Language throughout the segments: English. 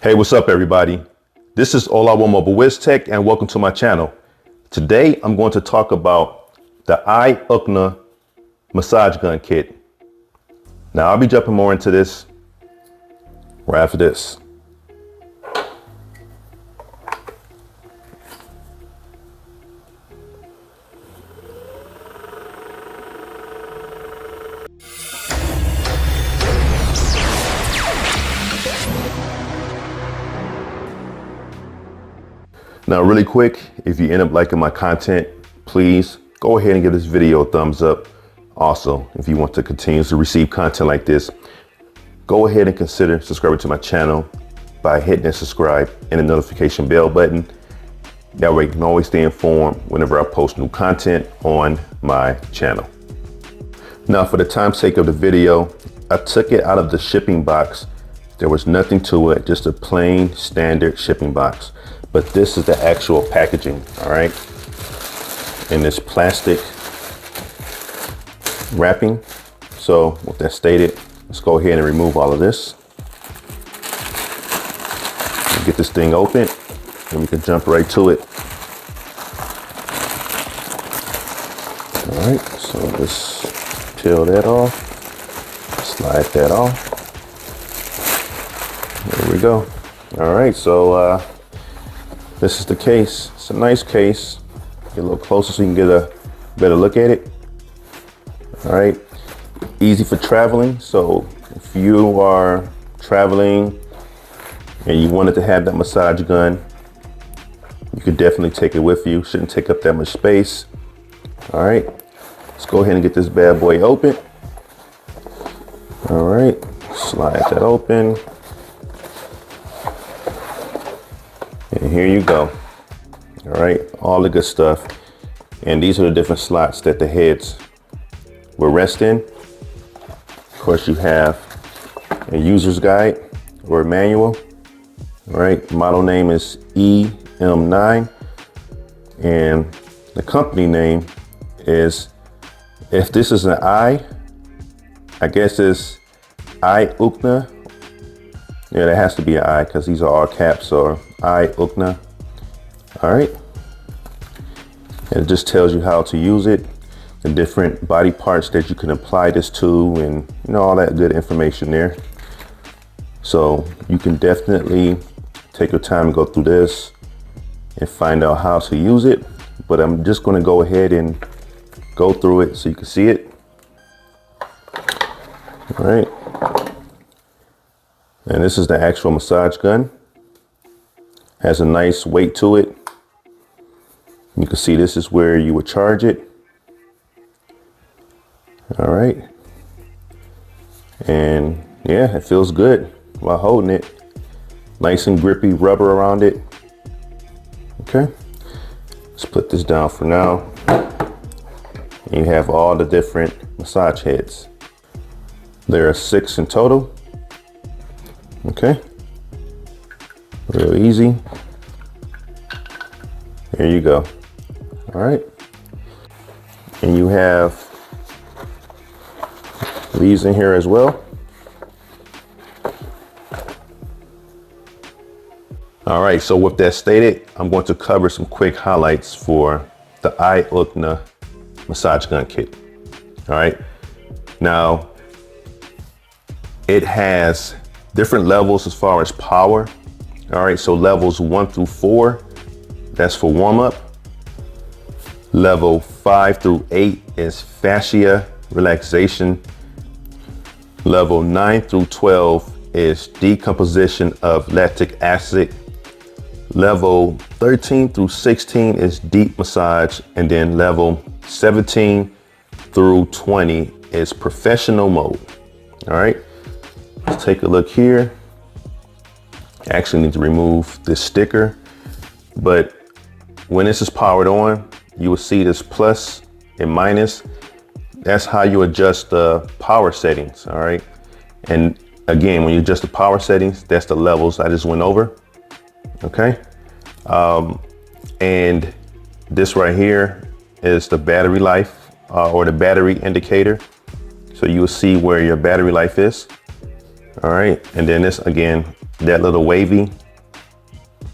Hey, what's up everybody? This is Mobile WizTech and welcome to my channel. Today I'm going to talk about the IOOKNA massage gun kit. Now I'll be jumping more into this right after this. Now, really quick, if you end up liking my content, please go ahead and give this video a thumbs up. Also, if you want to continue to receive content like this, go ahead and consider subscribing to my channel by hitting the subscribe and the notification bell button. That way you can always stay informed whenever I post new content on my channel. Now, for the time's sake of the video, I took it out of the shipping box. There was nothing to it, just a plain standard shipping box. But this is the actual packaging, all right? In this plastic wrapping. So with that stated, let's go ahead and remove all of this. Get this thing open and we can jump right to it. All right, so let's peel that off, slide that off. There we go. All right, so this is the case. It's a nice case. Get a little closer so you can get a better look at it. All right, easy for traveling. So if you are traveling and you wanted to have that massage gun, you could definitely take it with you. Shouldn't take up that much space. All right, let's go ahead and get this bad boy open. All right, slide that open. And here you go. All right, all the good stuff. And these are the different slots that the heads will rest in. Of course, you have a user's guide or a manual. All right, model name is EM9. And the company name is, if this is an I guess it's IOOKNA. Yeah, that has to be an I because these are all caps, or IOOKNA. All right. And it just tells you how to use it, the different body parts that you can apply this to, and you know, all that good information there. So you can definitely take your time and go through this and find out how to use it. But I'm just going to go ahead and go through it so you can see it. All right. And this is the actual massage gun. Has a nice weight to it. You can see this is where you would charge it. All right. And yeah, it feels good while holding it. Nice and grippy rubber around it. Okay. Let's put this down for now. You have all the different massage heads. There are 6 in total. Okay, real easy. There you go. All right, and you have these in here as well. All right, so with that stated, I'm going to cover some quick highlights for the IOOKNA massage gun kit. All right, now it has different levels as far as power. All right, so levels 1 through 4, that's for warm up. Level 5 through 8 is fascia relaxation. Level 9 through 12 is decomposition of lactic acid. Level 13 through 16 is deep massage. And then level 17 through 20 is professional mode. All right. Let's take a look here. I actually need to remove this sticker, but when this is powered on, you will see this plus and minus. That's how you adjust the power settings. All right. And again, when you adjust the power settings, that's the levels I just went over. Okay. And this right here is the battery life or the battery indicator. So you will see where your battery life is. All right, and then this again that little wavy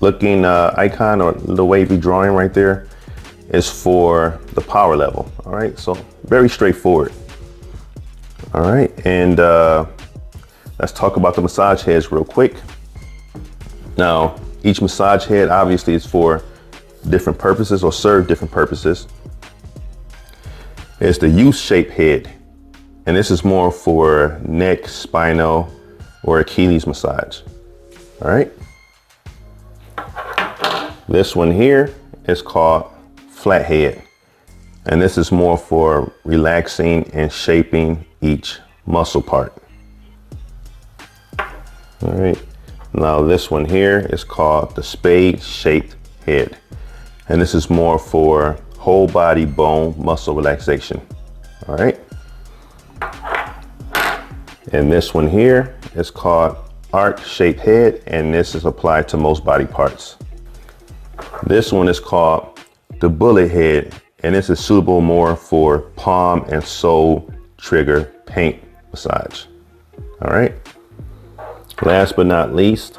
looking icon or little wavy drawing right there is for the power level. All right, so very straightforward. All right, and let's talk about the massage heads real quick. Now, each massage head obviously is for different purposes or serve different purposes. It's the U-shaped head, and this is more for neck, spinal, or Achilles massage. All right. This one here is called flat head, and this is more for relaxing and shaping each muscle part. All right. Now this one here is called the spade shaped head, and this is more for whole body bone muscle relaxation. All right. And this one here is called arc shaped head, and this is applied to most body parts. This one is called the bullet head, and this is suitable more for palm and sole trigger paint massage. All right. Last but not least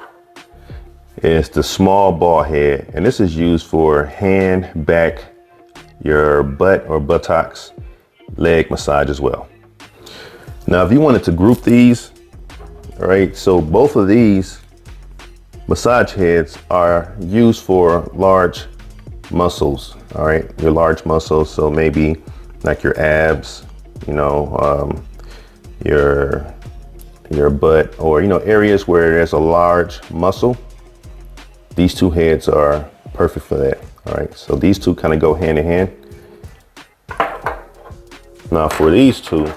is the small ball head, and this is used for hand, back, your butt or buttocks, leg massage as well. Now, if you wanted to group these, all right, so both of these massage heads are used for large muscles, all right, your large muscles. So maybe like your abs, you know, your butt, or, you know, areas where there's a large muscle. These two heads are perfect for that. All right, so these two kind of go hand in hand. Now for these two,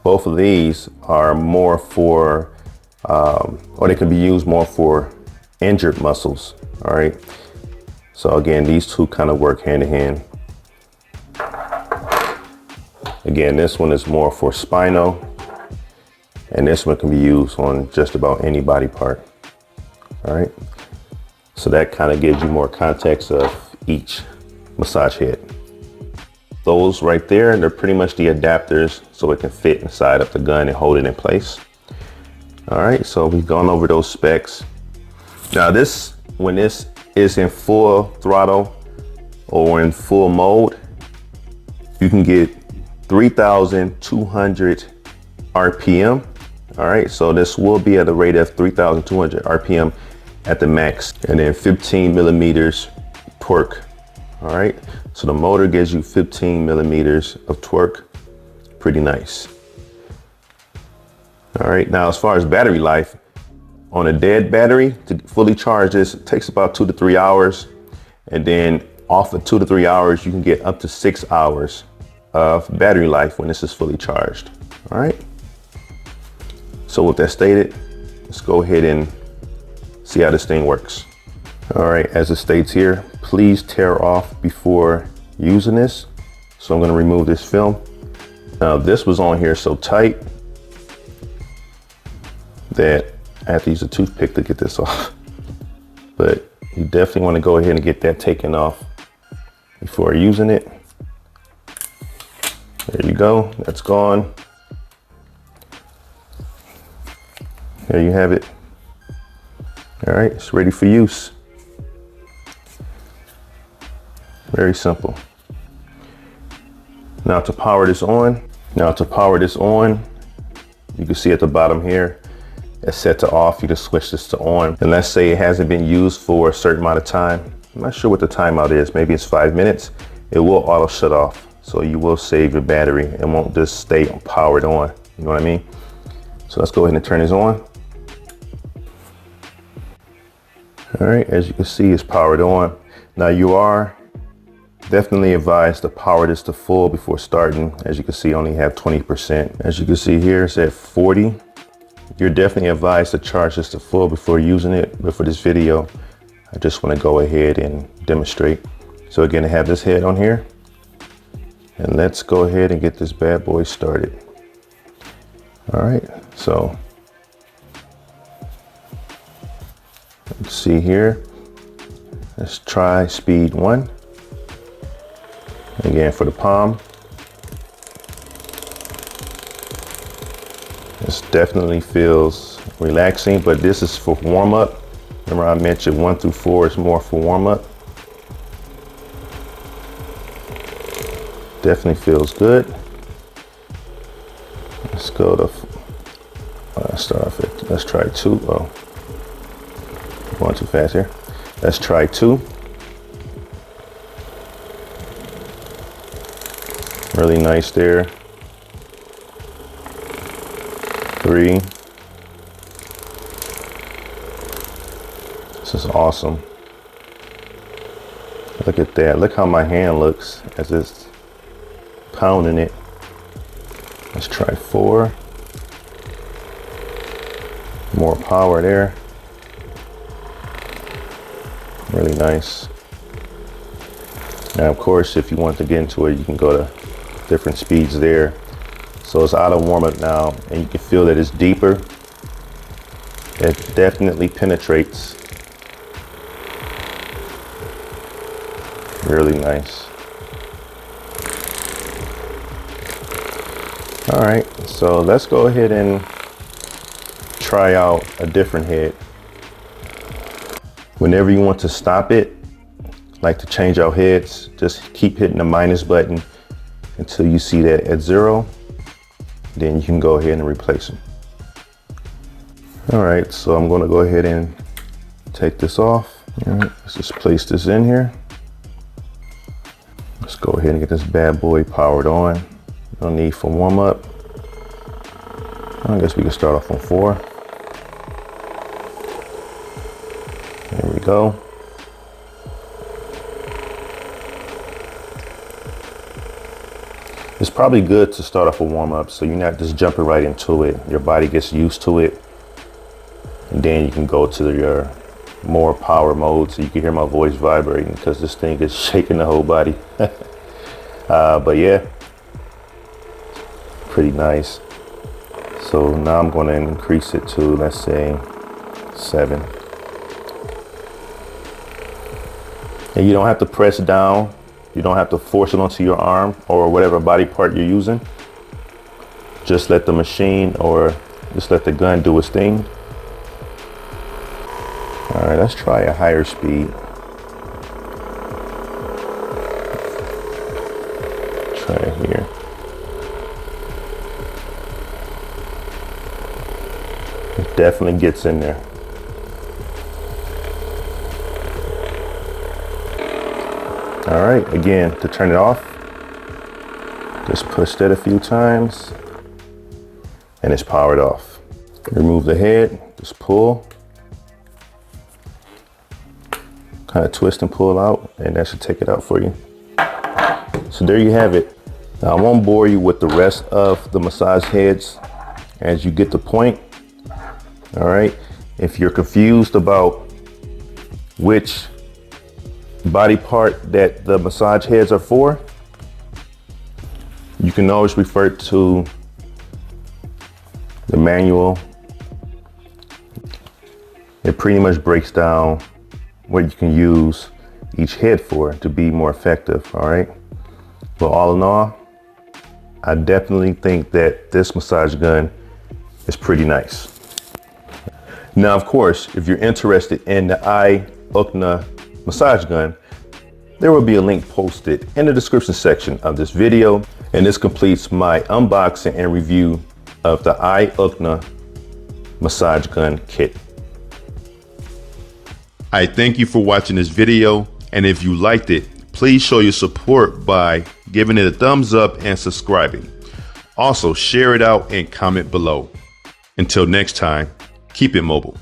both of these are more for, or they can be used more for injured muscles. All right, so again, these two kind of work hand in hand. Again, this one is more for spinal, and this one can be used on just about any body part. All right, so that kind of gives you more context of each massage head. Those right there, they're pretty much the adapters so it can fit inside of the gun and hold it in place. All right, so we've gone over those specs. Now this, when this is in full throttle or in full mode, you can get 3,200 RPM. All right, so this will be at a rate of 3,200 RPM at the max, and then 15 millimeters torque. All right, so the motor gives you 15 millimeters of torque. Pretty nice. All right, now as far as battery life, on a dead battery, to fully charge this, it takes about 2 to 3 hours. And then off of 2 to 3 hours, you can get up to 6 hours of battery life when this is fully charged. All right. So with that stated, let's go ahead and see how this thing works. All right, as it states here, please tear off before using this. So I'm gonna remove this film. Now this was on here so tight that I have to use a toothpick to get this off. But you definitely wanna go ahead and get that taken off before using it. There you go, that's gone. There you have it. All right, it's ready for use. Very simple. Now to power this on, you can see at the bottom here, it's set to off. You can switch this to on. And let's say it hasn't been used for a certain amount of time. I'm not sure what the timeout is. Maybe it's 5 minutes. It will auto shut off. So you will save your battery and won't just stay powered on. You know what I mean? So let's go ahead and turn this on. All right, as you can see, it's powered on. Now you are definitely advised to power this to full before starting. As you can see, only have 20%. As you can see here, it's at 40. You're definitely advised to charge this to full before using it. But for this video, I just want to go ahead and demonstrate. So again, I have this head on here, and let's go ahead and get this bad boy started. All right, so let's see here. Let's try speed 1. Again, for the palm. This definitely feels relaxing, but this is for warm up. Remember I mentioned 1 through 4 is more for warm up. Definitely feels good. Let's go to, start off at, let's try 2. Oh, going too fast here. Let's try 2. Really nice there. 3. This is awesome. Look at that. Look how my hand looks as it's pounding it. Let's try 4. More power there. Really nice. Now, of course, if you want to get into it, you can go to different speeds there. So it's out of warm up now, and you can feel that it's deeper. It definitely penetrates. Really nice. All right, so let's go ahead and try out a different head. Whenever you want to stop it, like to change out heads, just keep hitting the minus button until you see that at 0. Then you can go ahead and replace them. All right, so I'm gonna go ahead and take this off. All right, let's just place this in here. Let's go ahead and get this bad boy powered on. No need for warm up. I guess we can start off on 4. There we go. It's probably good to start off a warm up so you're not just jumping right into it. Your body gets used to it. And then you can go to your more power mode so you can hear my voice vibrating because this thing is shaking the whole body. But yeah, pretty nice. So now I'm going to increase it to, let's say, 7. And you don't have to press down. You don't have to force it onto your arm or whatever body part you're using. Just let the machine or just let the gun do its thing. All right, let's try a higher speed. Try it here. It definitely gets in there. All right, again, to turn it off, just push that a few times and it's powered off. Remove the head, just pull, kind of twist and pull out, and that should take it out for you. So there you have it. Now I won't bore you with the rest of the massage heads as you get the point. All right, if you're confused about which body part that the massage heads are for, you can always refer to the manual. It pretty much breaks down what you can use each head for to be more effective. All right, but all in all, I definitely think that this massage gun is pretty nice. Now, of course, if you're interested in the IOOKNA massage gun, there will be a link posted in the description section of this video, and this completes my unboxing and review of the IOOKNA massage gun kit. I thank you for watching this video, and if you liked it, please show your support by giving it a thumbs up and subscribing. Also, share it out and comment below. Until next time, keep it mobile.